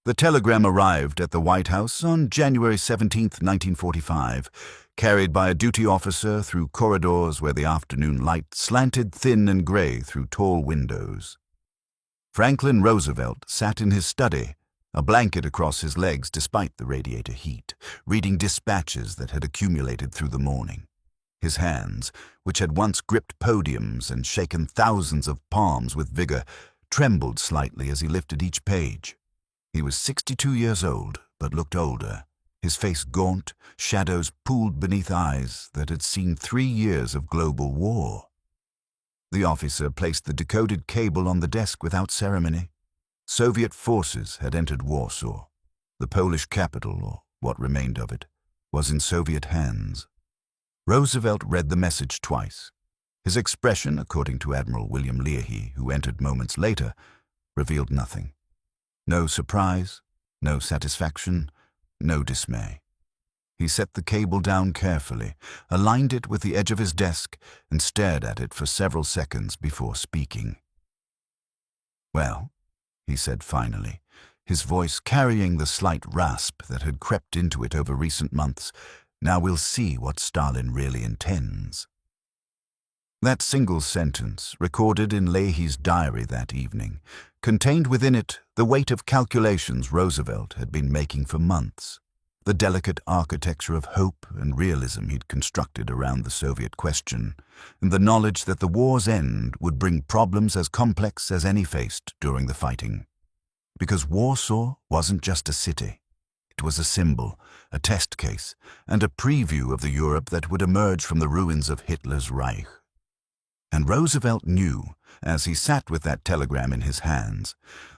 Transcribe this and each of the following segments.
The telegram arrived at the White House on January 17, 1945, carried by a duty officer through corridors where the afternoon light slanted thin and gray through tall windows. Franklin Roosevelt sat in his study, a blanket across his legs despite the radiator heat, reading dispatches that had accumulated through the morning. His hands, which had once gripped podiums and shaken thousands of palms with vigor, trembled slightly as he lifted each page. He was 62 years old, but looked older, his face gaunt, shadows pooled beneath eyes that had seen 3 years of global war. The officer placed the decoded cable on the desk without ceremony. Soviet forces had entered Warsaw. The Polish capital, or what remained of it, was in Soviet hands. Roosevelt read the message twice. His expression, according to Admiral William Leahy, who entered moments later, revealed nothing. No surprise, no satisfaction, no dismay. He set the cable down carefully, aligned it with the edge of his desk, and stared at it for several seconds before speaking. "Well," he said finally, his voice carrying the slight rasp that had crept into it over recent months, "now we'll see what Stalin really intends." That single sentence, recorded in Leahy's diary that evening, contained within it the weight of calculations Roosevelt had been making for months, the delicate architecture of hope and realism he'd constructed around the Soviet question, and the knowledge that the war's end would bring problems as complex as any faced during the fighting. Because Warsaw wasn't just a city. It was a symbol, a test case, and a preview of the Europe that would emerge from the ruins of Hitler's Reich. And Roosevelt knew, as he sat with that telegram in his hands,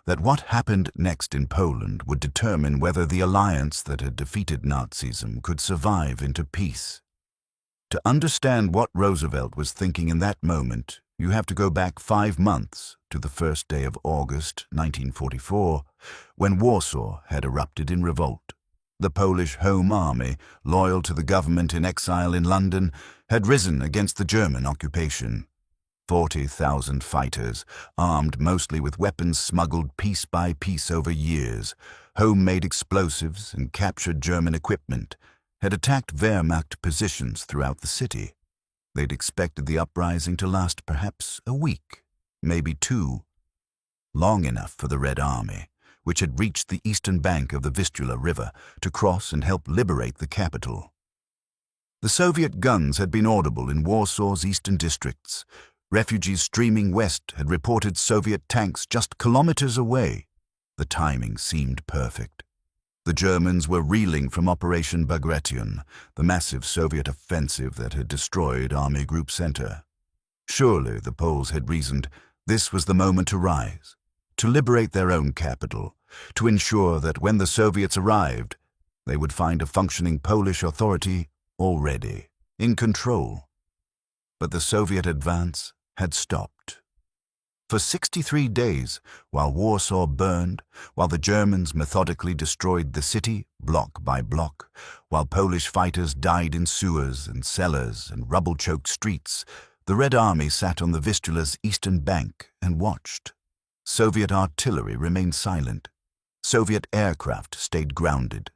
that what happened next in Poland would determine whether the alliance that had defeated Nazism could survive into peace. To understand what Roosevelt was thinking in that moment, you have to go back 5 months to the first day of August 1944, when Warsaw had erupted in revolt. The Polish Home Army, loyal to the government in exile in London, had risen against the German occupation. 40,000 fighters, armed mostly with weapons smuggled piece by piece over years, homemade explosives and captured German equipment, had attacked Wehrmacht positions throughout the city. They'd expected the uprising to last perhaps a week, maybe 2. Long enough for the Red Army, which had reached the eastern bank of the Vistula River, to cross and help liberate the capital. The Soviet guns had been audible in Warsaw's eastern districts. Refugees streaming west had reported Soviet tanks just kilometers away. The timing seemed perfect. The Germans were reeling from Operation Bagration, the massive Soviet offensive that had destroyed Army Group Center. Surely, the Poles had reasoned, this was the moment to rise, to liberate their own capital, to ensure that when the Soviets arrived, they would find a functioning Polish authority already in control. But the Soviet advance had stopped. For 63 days, while Warsaw burned, while the Germans methodically destroyed the city block by block, while Polish fighters died in sewers and cellars and rubble-choked streets, the Red Army sat on the Vistula's eastern bank and watched. Soviet artillery remained silent. Soviet aircraft stayed grounded.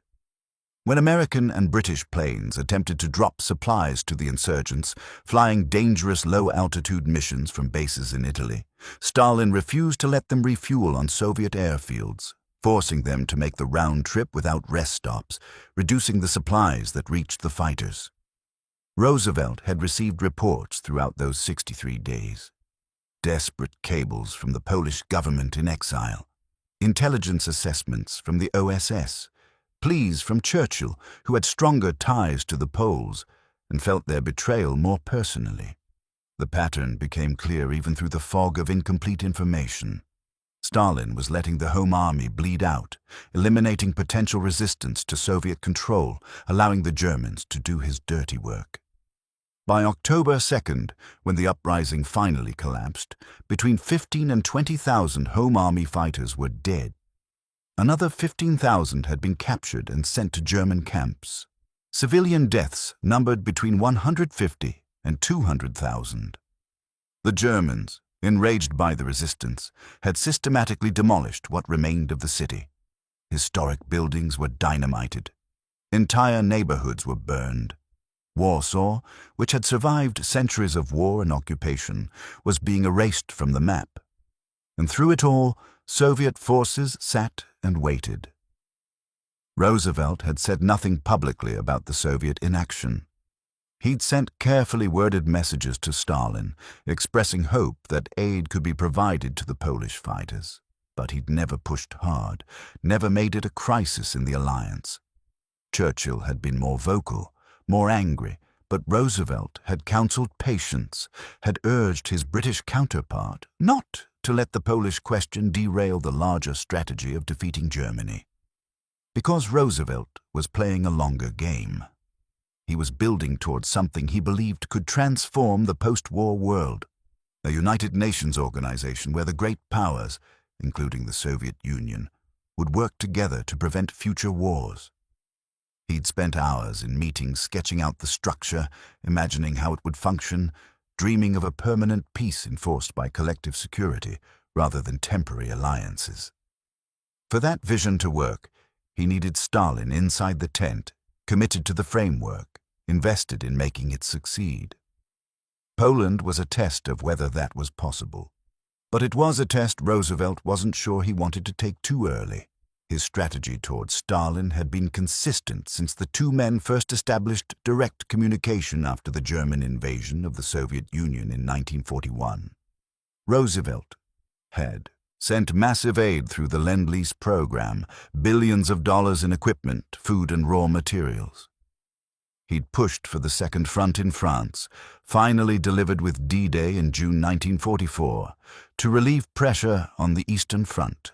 When American and British planes attempted to drop supplies to the insurgents, flying dangerous low-altitude missions from bases in Italy, Stalin refused to let them refuel on Soviet airfields, forcing them to make the round trip without rest stops, reducing the supplies that reached the fighters. Roosevelt had received reports throughout those 63 days. Desperate cables from the Polish government in exile, intelligence assessments from the OSS, pleas from Churchill, who had stronger ties to the Poles and felt their betrayal more personally. The pattern became clear even through the fog of incomplete information. Stalin was letting the Home Army bleed out, eliminating potential resistance to Soviet control, allowing the Germans to do his dirty work. By October 2nd, when the uprising finally collapsed, between 15,000 and 20,000 Home Army fighters were dead. Another 15,000 had been captured and sent to German camps. Civilian deaths numbered between 150 and 200,000. The Germans, enraged by the resistance, had systematically demolished what remained of the city. Historic buildings were dynamited. Entire neighborhoods were burned. Warsaw, which had survived centuries of war and occupation, was being erased from the map. And through it all, Soviet forces sat and waited. Roosevelt had said nothing publicly about the Soviet inaction. He'd sent carefully worded messages to Stalin, expressing hope that aid could be provided to the Polish fighters. But he'd never pushed hard, never made it a crisis in the alliance. Churchill had been more vocal, more angry, but Roosevelt had counseled patience, had urged his British counterpart not to let the Polish question derail the larger strategy of defeating Germany. Because Roosevelt was playing a longer game. He was building towards something he believed could transform the post-war world, a United Nations organization where the great powers, including the Soviet Union, would work together to prevent future wars. He'd spent hours in meetings sketching out the structure, imagining how it would function, dreaming of a permanent peace enforced by collective security rather than temporary alliances. For that vision to work, he needed Stalin inside the tent, committed to the framework, invested in making it succeed. Poland was a test of whether that was possible. But it was a test Roosevelt wasn't sure he wanted to take too early. His strategy towards Stalin had been consistent since the two men first established direct communication after the German invasion of the Soviet Union in 1941. Roosevelt had sent massive aid through the Lend-Lease program, billions of dollars in equipment, food and raw materials. He'd pushed for the Second Front in France, finally delivered with D-Day in June 1944, to relieve pressure on the Eastern Front.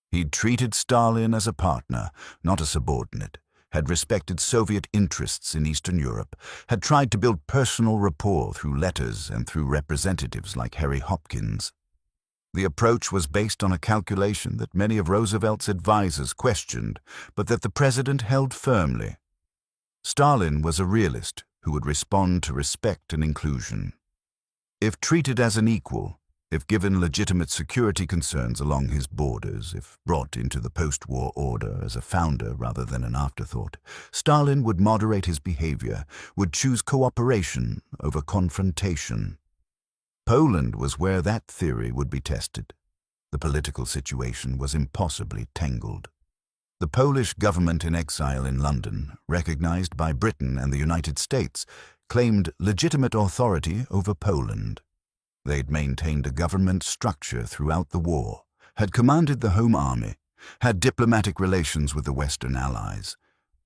He'd treated Stalin as a partner, not a subordinate, had respected Soviet interests in Eastern Europe, had tried to build personal rapport through letters and through representatives like Harry Hopkins. The approach was based on a calculation that many of Roosevelt's advisers questioned, but that the president held firmly. Stalin was a realist who would respond to respect and inclusion. If treated as an equal, if given legitimate security concerns along his borders, if brought into the post-war order as a founder rather than an afterthought, Stalin would moderate his behavior, would choose cooperation over confrontation. Poland was where that theory would be tested. The political situation was impossibly tangled. The Polish government in exile in London, recognized by Britain and the United States, claimed legitimate authority over Poland. They'd maintained a government structure throughout the war, had commanded the Home Army, had diplomatic relations with the Western Allies.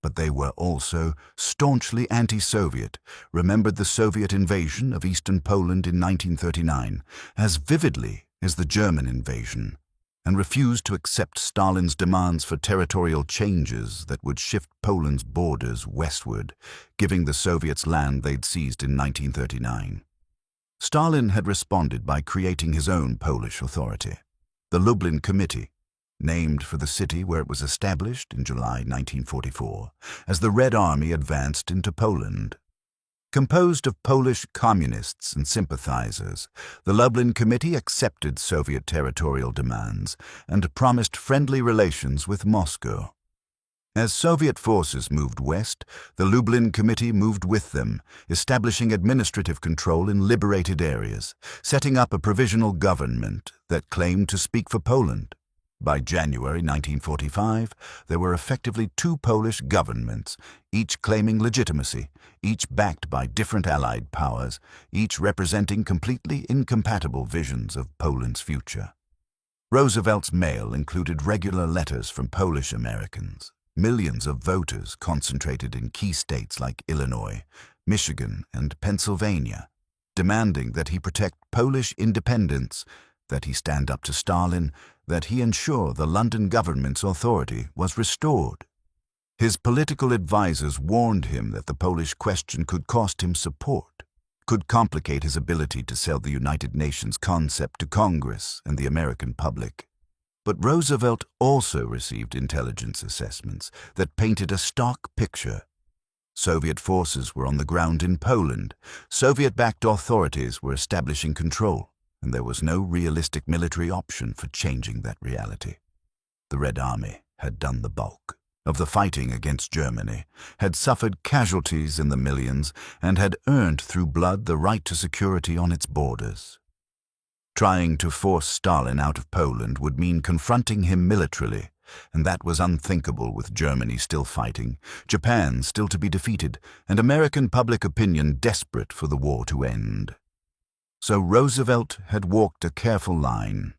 But they were also staunchly anti-Soviet, remembered the Soviet invasion of Eastern Poland in 1939 as vividly as the German invasion, and refused to accept Stalin's demands for territorial changes that would shift Poland's borders westward, giving the Soviets land they'd seized in 1939. Stalin had responded by creating his own Polish authority, the Lublin Committee, named for the city where it was established in July 1944, as the Red Army advanced into Poland. Composed of Polish communists and sympathizers, the Lublin Committee accepted Soviet territorial demands and promised friendly relations with Moscow. As Soviet forces moved west, the Lublin Committee moved with them, establishing administrative control in liberated areas, setting up a provisional government that claimed to speak for Poland. By January 1945, there were effectively two Polish governments, each claiming legitimacy, each backed by different Allied powers, each representing completely incompatible visions of Poland's future. Roosevelt's mail included regular letters from Polish Americans, millions of voters concentrated in key states like Illinois, Michigan, and Pennsylvania, demanding that he protect Polish independence, that he stand up to Stalin, that he ensure the London government's authority was restored. His political advisers warned him that the Polish question could cost him support, could complicate his ability to sell the United Nations concept to Congress and the American public. But Roosevelt also received intelligence assessments that painted a stark picture. Soviet forces were on the ground in Poland, Soviet-backed authorities were establishing control, and there was no realistic military option for changing that reality. The Red Army had done the bulk of the fighting against Germany, had suffered casualties in the millions, and had earned through blood the right to security on its borders. Trying to force Stalin out of Poland would mean confronting him militarily, and that was unthinkable with Germany still fighting, Japan still to be defeated, and American public opinion desperate for the war to end. So Roosevelt had walked a careful line.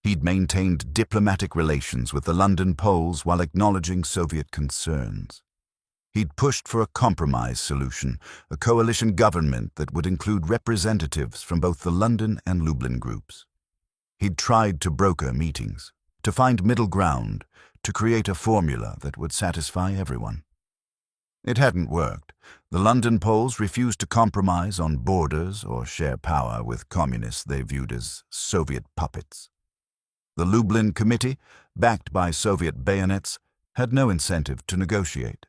He'd maintained diplomatic relations with the London Poles while acknowledging Soviet concerns. He'd pushed for a compromise solution, a coalition government that would include representatives from both the London and Lublin groups. He'd tried to broker meetings, to find middle ground, to create a formula that would satisfy everyone. It hadn't worked. The London Poles refused to compromise on borders or share power with communists they viewed as Soviet puppets. The Lublin Committee, backed by Soviet bayonets, had no incentive to negotiate.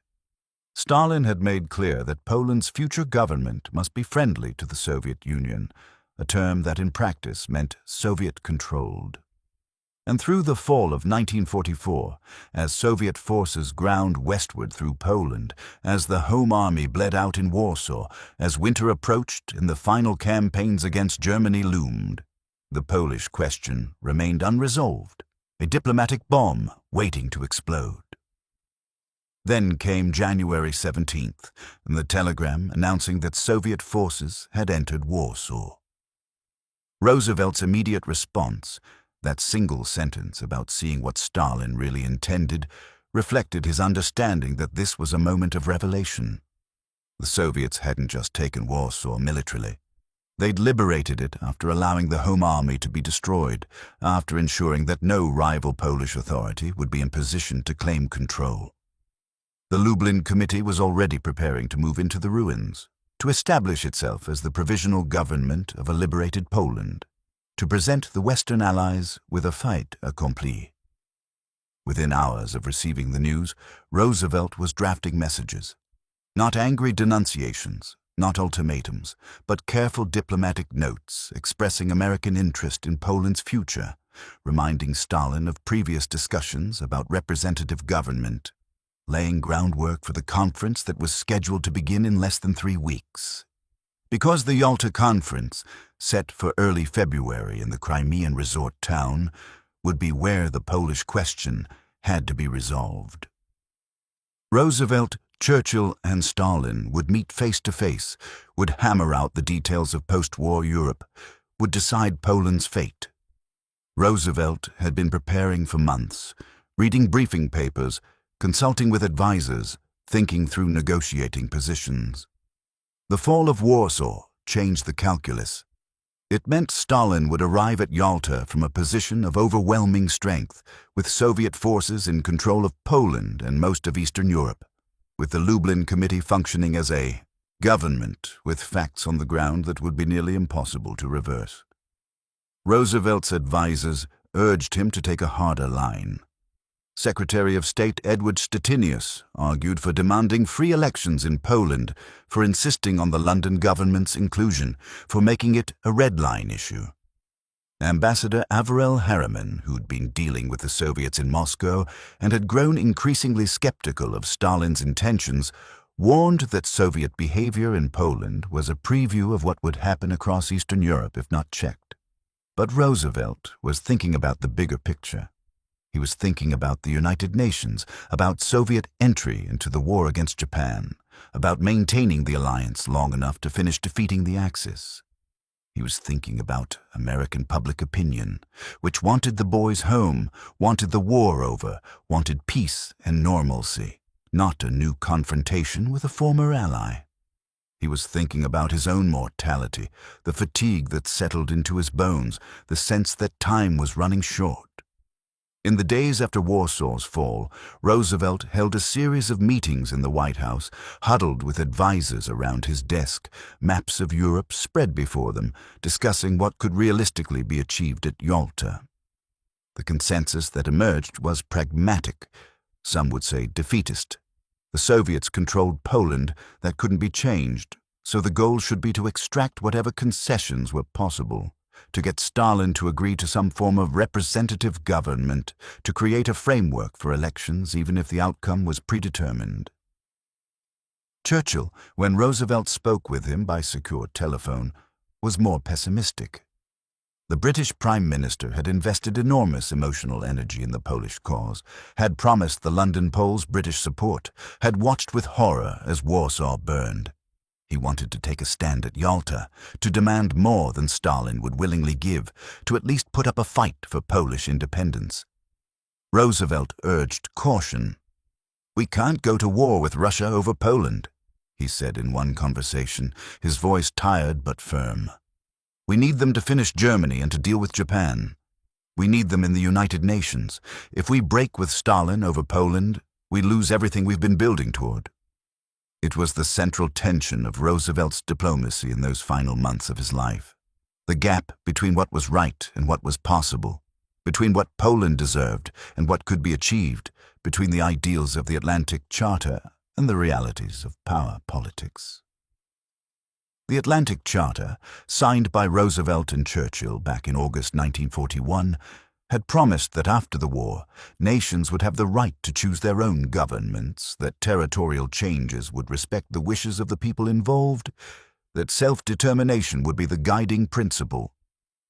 Stalin had made clear that Poland's future government must be friendly to the Soviet Union, a term that in practice meant Soviet-controlled. And through the fall of 1944, as Soviet forces ground westward through Poland, as the Home Army bled out in Warsaw, as winter approached and the final campaigns against Germany loomed, the Polish question remained unresolved, a diplomatic bomb waiting to explode. Then came January 17th, and the telegram announcing that Soviet forces had entered Warsaw. Roosevelt's immediate response, that single sentence about seeing what Stalin really intended, reflected his understanding that this was a moment of revelation. The Soviets hadn't just taken Warsaw militarily. They'd liberated it after allowing the Home Army to be destroyed, after ensuring that no rival Polish authority would be in position to claim control. The Lublin Committee was already preparing to move into the ruins, to establish itself as the provisional government of a liberated Poland, to present the Western Allies with a fait accompli. Within hours of receiving the news, Roosevelt was drafting messages. Not angry denunciations, not ultimatums, but careful diplomatic notes expressing American interest in Poland's future, reminding Stalin of previous discussions about representative government, laying groundwork for the conference that was scheduled to begin in less than 3 weeks. Because the Yalta Conference, set for early February in the Crimean resort town, would be where the Polish question had to be resolved. Roosevelt, Churchill, and Stalin would meet face to face, would hammer out the details of post-war Europe, would decide Poland's fate. Roosevelt had been preparing for months, reading briefing papers, consulting with advisors, thinking through negotiating positions. The fall of Warsaw changed the calculus. It meant Stalin would arrive at Yalta from a position of overwhelming strength, with Soviet forces in control of Poland and most of Eastern Europe, with the Lublin Committee functioning as a government with facts on the ground that would be nearly impossible to reverse. Roosevelt's advisors urged him to take a harder line. Secretary of State Edward Stettinius argued for demanding free elections in Poland, for insisting on the London government's inclusion, for making it a red line issue. Ambassador Averell Harriman, who'd been dealing with the Soviets in Moscow and had grown increasingly skeptical of Stalin's intentions, warned that Soviet behavior in Poland was a preview of what would happen across Eastern Europe if not checked. But Roosevelt was thinking about the bigger picture. He was thinking about the United Nations, about Soviet entry into the war against Japan, about maintaining the alliance long enough to finish defeating the Axis. He was thinking about American public opinion, which wanted the boys home, wanted the war over, wanted peace and normalcy, not a new confrontation with a former ally. He was thinking about his own mortality, the fatigue that settled into his bones, the sense that time was running short. In the days after Warsaw's fall, Roosevelt held a series of meetings in the White House, huddled with advisors around his desk, maps of Europe spread before them, discussing what could realistically be achieved at Yalta. The consensus that emerged was pragmatic, some would say defeatist. The Soviets controlled Poland, that couldn't be changed, so the goal should be to extract whatever concessions were possible, to get Stalin to agree to some form of representative government, to create a framework for elections even if the outcome was predetermined. Churchill, when Roosevelt spoke with him by secure telephone, was more pessimistic. The British Prime Minister had invested enormous emotional energy in the Polish cause, had promised the London Poles British support, had watched with horror as Warsaw burned. He wanted to take a stand at Yalta, to demand more than Stalin would willingly give, to at least put up a fight for Polish independence. Roosevelt urged caution. "We can't go to war with Russia over Poland," he said in one conversation, his voice tired but firm. "We need them to finish Germany and to deal with Japan. We need them in the United Nations. If we break with Stalin over Poland, we lose everything we've been building toward." It was the central tension of Roosevelt's diplomacy in those final months of his life. The gap between what was right and what was possible, between what Poland deserved and what could be achieved, between the ideals of the Atlantic Charter and the realities of power politics. The Atlantic Charter, signed by Roosevelt and Churchill back in August 1941, had promised that after the war, nations would have the right to choose their own governments, that territorial changes would respect the wishes of the people involved, that self-determination would be the guiding principle.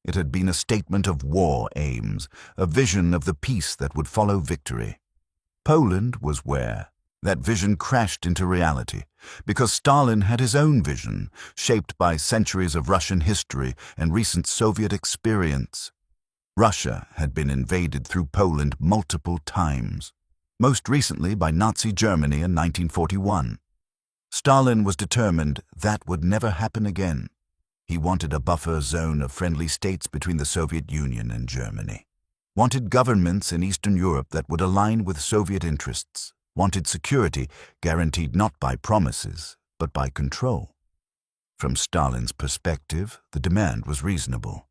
It had been a statement of war aims, a vision of the peace that would follow victory. Poland was where that vision crashed into reality, because Stalin had his own vision, shaped by centuries of Russian history and recent Soviet experience. Russia had been invaded through Poland multiple times, most recently by Nazi Germany in 1941. Stalin was determined that would never happen again. He wanted a buffer zone of friendly states between the Soviet Union and Germany, wanted governments in Eastern Europe that would align with Soviet interests, wanted security guaranteed not by promises, but by control. From Stalin's perspective, the demand was reasonable.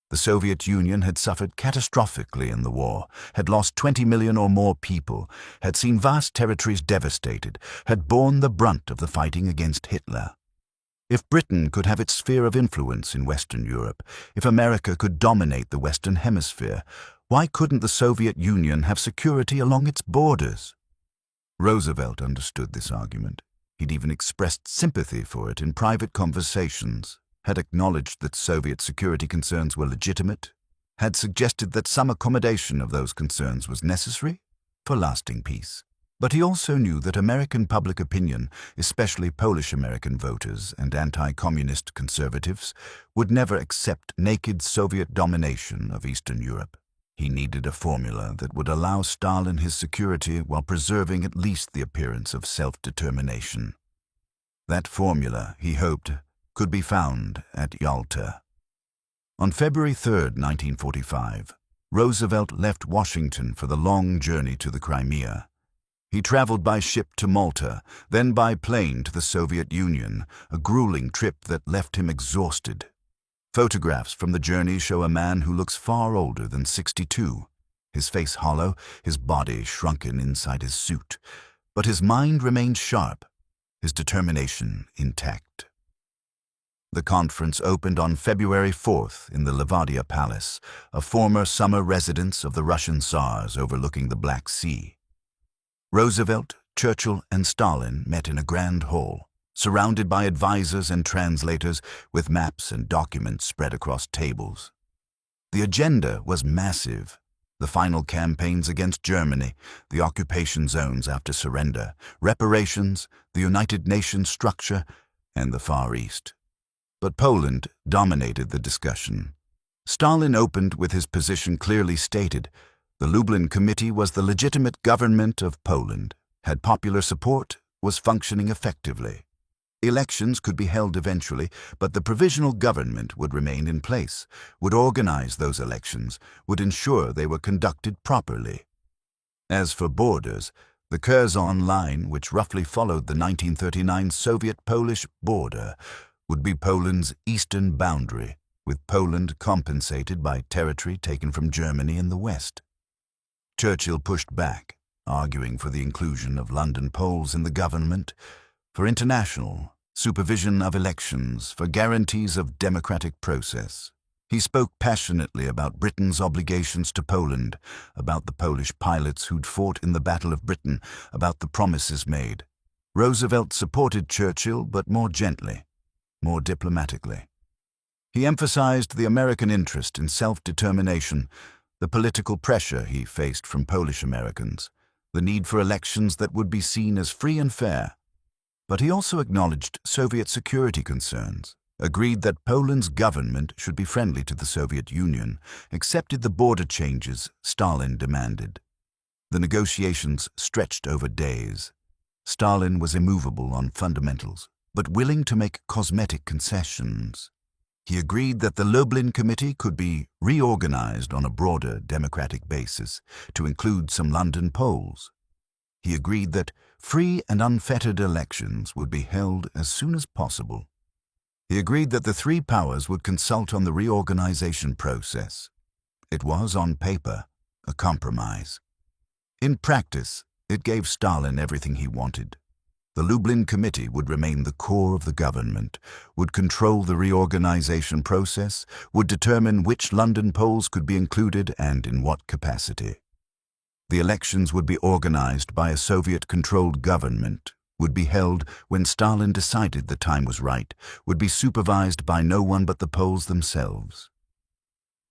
The Soviet Union had suffered catastrophically in the war, had lost 20 million or more people, had seen vast territories devastated, had borne the brunt of the fighting against Hitler. If Britain could have its sphere of influence in Western Europe, if America could dominate the Western Hemisphere, why couldn't the Soviet Union have security along its borders? Roosevelt understood this argument. He'd even expressed sympathy for it in private conversations, had acknowledged that Soviet security concerns were legitimate, had suggested that some accommodation of those concerns was necessary for lasting peace. But he also knew that American public opinion, especially Polish-American voters and anti-communist conservatives, would never accept naked Soviet domination of Eastern Europe. He needed a formula that would allow Stalin his security while preserving at least the appearance of self-determination. That formula, he hoped, could be found at Yalta. On February 3, 1945, Roosevelt left Washington for the long journey to the Crimea. He traveled by ship to Malta, then by plane to the Soviet Union, a grueling trip that left him exhausted. Photographs from the journey show a man who looks far older than 62, his face hollow, his body shrunken inside his suit. But his mind remained sharp, his determination intact. The conference opened on February 4th in the Levadia Palace, a former summer residence of the Russian Tsars overlooking the Black Sea. Roosevelt, Churchill, and Stalin met in a grand hall, surrounded by advisors and translators with maps and documents spread across tables. The agenda was massive. The final campaigns against Germany, the occupation zones after surrender, reparations, the United Nations structure, and the Far East. But Poland dominated the discussion. Stalin opened with his position clearly stated. The Lublin Committee was the legitimate government of Poland, had popular support, was functioning effectively. Elections could be held eventually, but the provisional government would remain in place, would organize those elections, would ensure they were conducted properly. As for borders, the Curzon Line, which roughly followed the 1939 Soviet-Polish border, would be Poland's eastern boundary, with Poland compensated by territory taken from Germany in the west. Churchill pushed back, arguing for the inclusion of London Poles in the government, for international supervision of elections, for guarantees of democratic process. He spoke passionately about Britain's obligations to Poland, about the Polish pilots who'd fought in the Battle of Britain, about the promises made. Roosevelt supported Churchill, but more gently, more diplomatically. He emphasized the American interest in self-determination, the political pressure he faced from Polish Americans, the need for elections that would be seen as free and fair. But he also acknowledged Soviet security concerns, agreed that Poland's government should be friendly to the Soviet Union, accepted the border changes Stalin demanded. The negotiations stretched over days. Stalin was immovable on fundamentals, but willing to make cosmetic concessions. He agreed that the Lublin Committee could be reorganized on a broader democratic basis, to include some London Poles. He agreed that free and unfettered elections would be held as soon as possible. He agreed that the three powers would consult on the reorganization process. It was, on paper, a compromise. In practice, it gave Stalin everything he wanted. The Lublin Committee would remain the core of the government, would control the reorganization process, would determine which London Poles could be included and in what capacity. The elections would be organized by a Soviet-controlled government, would be held when Stalin decided the time was right, would be supervised by no one but the Poles themselves.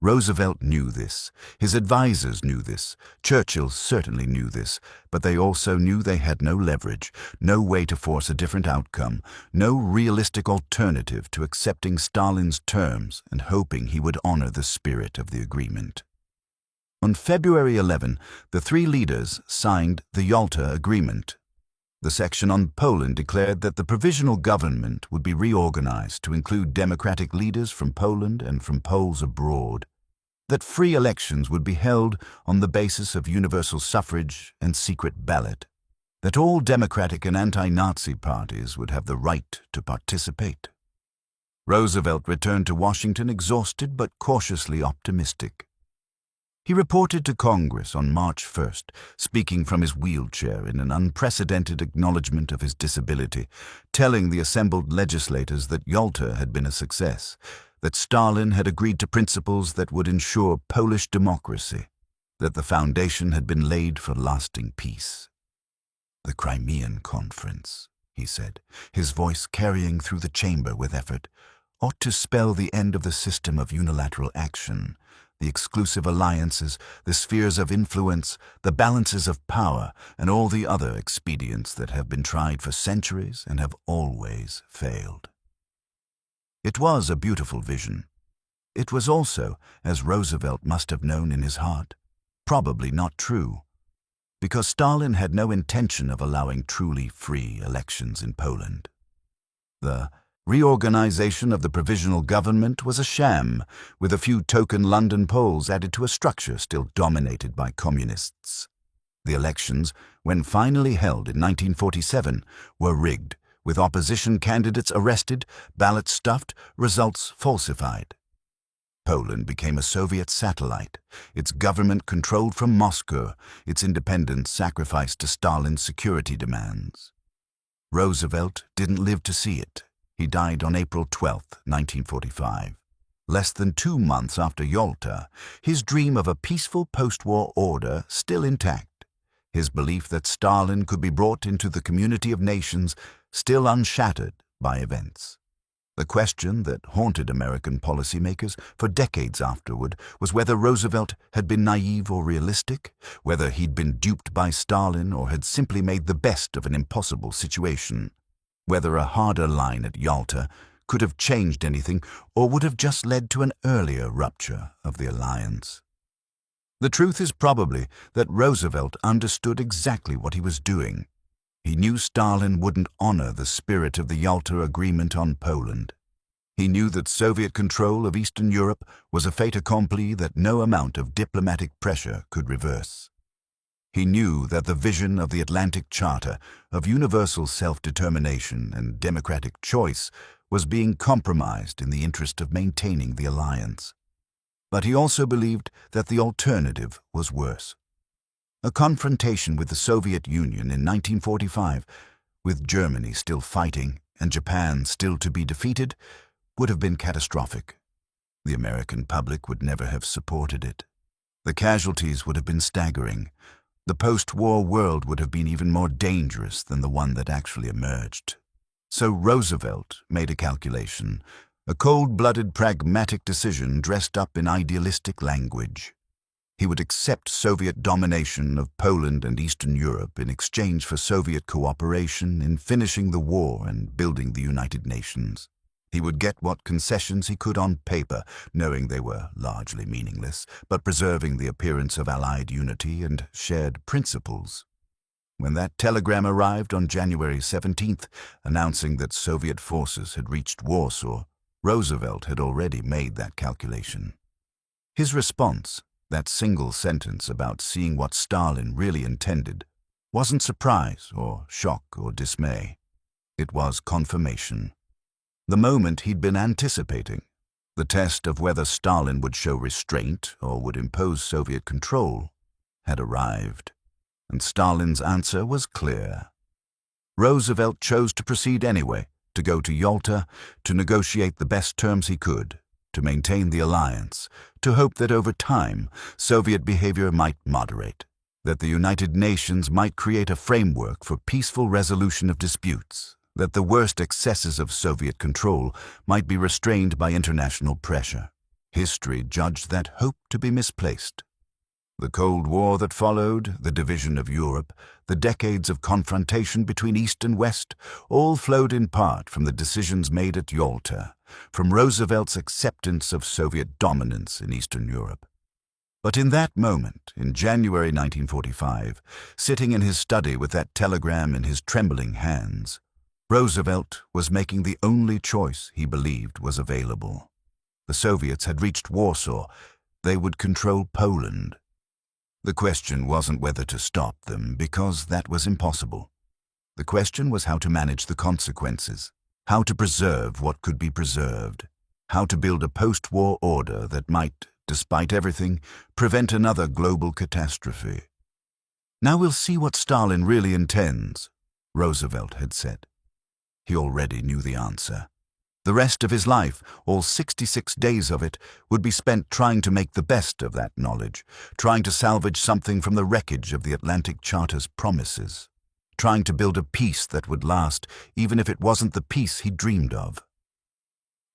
Roosevelt knew this, his advisers knew this, Churchill certainly knew this, but they also knew they had no leverage, no way to force a different outcome, no realistic alternative to accepting Stalin's terms and hoping he would honor the spirit of the agreement. On February 11, the three leaders signed the Yalta Agreement. The section on Poland declared that the provisional government would be reorganized to include democratic leaders from Poland and from Poles abroad, that free elections would be held on the basis of universal suffrage and secret ballot, that all democratic and anti-Nazi parties would have the right to participate. Roosevelt returned to Washington exhausted but cautiously optimistic. He reported to Congress on March 1st, speaking from his wheelchair in an unprecedented acknowledgement of his disability, telling the assembled legislators that Yalta had been a success, that Stalin had agreed to principles that would ensure Polish democracy, that the foundation had been laid for lasting peace. "The Crimean Conference," he said, his voice carrying through the chamber with effort, "ought to spell the end of the system of unilateral action, the exclusive alliances, the spheres of influence, the balances of power, and all the other expedients that have been tried for centuries and have always failed." It was a beautiful vision. It was also, as Roosevelt must have known in his heart, probably not true, because Stalin had no intention of allowing truly free elections in Poland. The reorganization of the provisional government was a sham, with a few token London Poles added to a structure still dominated by communists. The elections, when finally held in 1947, were rigged, with opposition candidates arrested, ballots stuffed, results falsified. Poland became a Soviet satellite, its government controlled from Moscow, its independence sacrificed to Stalin's security demands. Roosevelt didn't live to see it. He died on April 12, 1945. Less than 2 months after Yalta, his dream of a peaceful post-war order still intact, his belief that Stalin could be brought into the community of nations still unshattered by events. The question that haunted American policymakers for decades afterward was whether Roosevelt had been naive or realistic, whether he'd been duped by Stalin or had simply made the best of an impossible situation, whether a harder line at Yalta could have changed anything or would have just led to an earlier rupture of the alliance. The truth is probably that Roosevelt understood exactly what he was doing. He knew Stalin wouldn't honor the spirit of the Yalta Agreement on Poland. He knew that Soviet control of Eastern Europe was a fait accompli that no amount of diplomatic pressure could reverse. He knew that the vision of the Atlantic Charter, of universal self-determination and democratic choice, was being compromised in the interest of maintaining the alliance. But he also believed that the alternative was worse. A confrontation with the Soviet Union in 1945, with Germany still fighting and Japan still to be defeated, would have been catastrophic. The American public would never have supported it. The casualties would have been staggering. The post-war world would have been even more dangerous than the one that actually emerged. So Roosevelt made a calculation, a cold-blooded, pragmatic decision dressed up in idealistic language. He would accept Soviet domination of Poland and Eastern Europe in exchange for Soviet cooperation in finishing the war and building the United Nations. He would get what concessions he could on paper, knowing they were largely meaningless, but preserving the appearance of Allied unity and shared principles. When that telegram arrived on January 17th, announcing that Soviet forces had reached Warsaw, Roosevelt had already made that calculation. His response, that single sentence about seeing what Stalin really intended, wasn't surprise or shock or dismay. It was confirmation. The moment he'd been anticipating, the test of whether Stalin would show restraint or would impose Soviet control, had arrived. And Stalin's answer was clear. Roosevelt chose to proceed anyway, to go to Yalta, to negotiate the best terms he could, to maintain the alliance, to hope that over time Soviet behavior might moderate, that the United Nations might create a framework for peaceful resolution of disputes, that the worst excesses of Soviet control might be restrained by international pressure. History judged that hope to be misplaced. The Cold War that followed, the division of Europe, the decades of confrontation between East and West, all flowed in part from the decisions made at Yalta, from Roosevelt's acceptance of Soviet dominance in Eastern Europe. But in that moment, in January 1945, sitting in his study with that telegram in his trembling hands, Roosevelt was making the only choice he believed was available. The Soviets had reached Warsaw. They would control Poland. The question wasn't whether to stop them, because that was impossible. The question was how to manage the consequences, how to preserve what could be preserved, how to build a post-war order that might, despite everything, prevent another global catastrophe. "Now we'll see what Stalin really intends," Roosevelt had said. He already knew the answer. The rest of his life, all 66 days of it, would be spent trying to make the best of that knowledge, trying to salvage something from the wreckage of the Atlantic Charter's promises, trying to build a peace that would last, even if it wasn't the peace he dreamed of.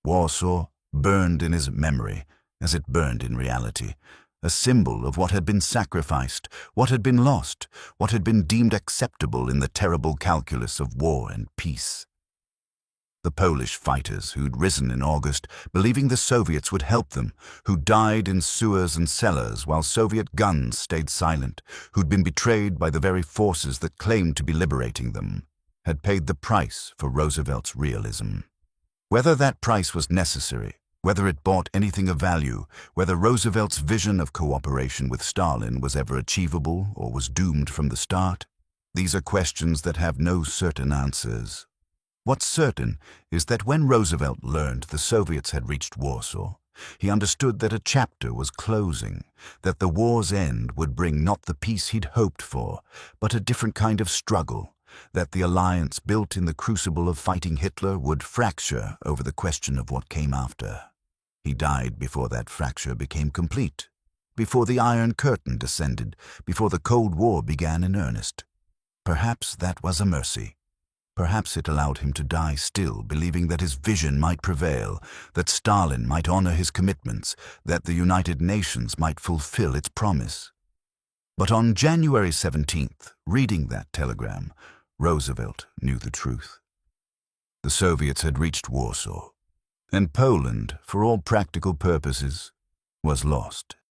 Warsaw burned in his memory, as it burned in reality, a symbol of what had been sacrificed, what had been lost, what had been deemed acceptable in the terrible calculus of war and peace. The Polish fighters who'd risen in August, believing the Soviets would help them, who died in sewers and cellars while Soviet guns stayed silent, who'd been betrayed by the very forces that claimed to be liberating them, had paid the price for Roosevelt's realism. Whether that price was necessary, whether it bought anything of value, whether Roosevelt's vision of cooperation with Stalin was ever achievable or was doomed from the start, these are questions that have no certain answers. What's certain is that when Roosevelt learned the Soviets had reached Warsaw, he understood that a chapter was closing, that the war's end would bring not the peace he'd hoped for, but a different kind of struggle, that the alliance built in the crucible of fighting Hitler would fracture over the question of what came after. He died before that fracture became complete, before the Iron Curtain descended, before the Cold War began in earnest. Perhaps that was a mercy. Perhaps it allowed him to die still, believing that his vision might prevail, that Stalin might honor his commitments, that the United Nations might fulfill its promise. But on January 17th, reading that telegram, Roosevelt knew the truth. The Soviets had reached Warsaw, and Poland, for all practical purposes, was lost.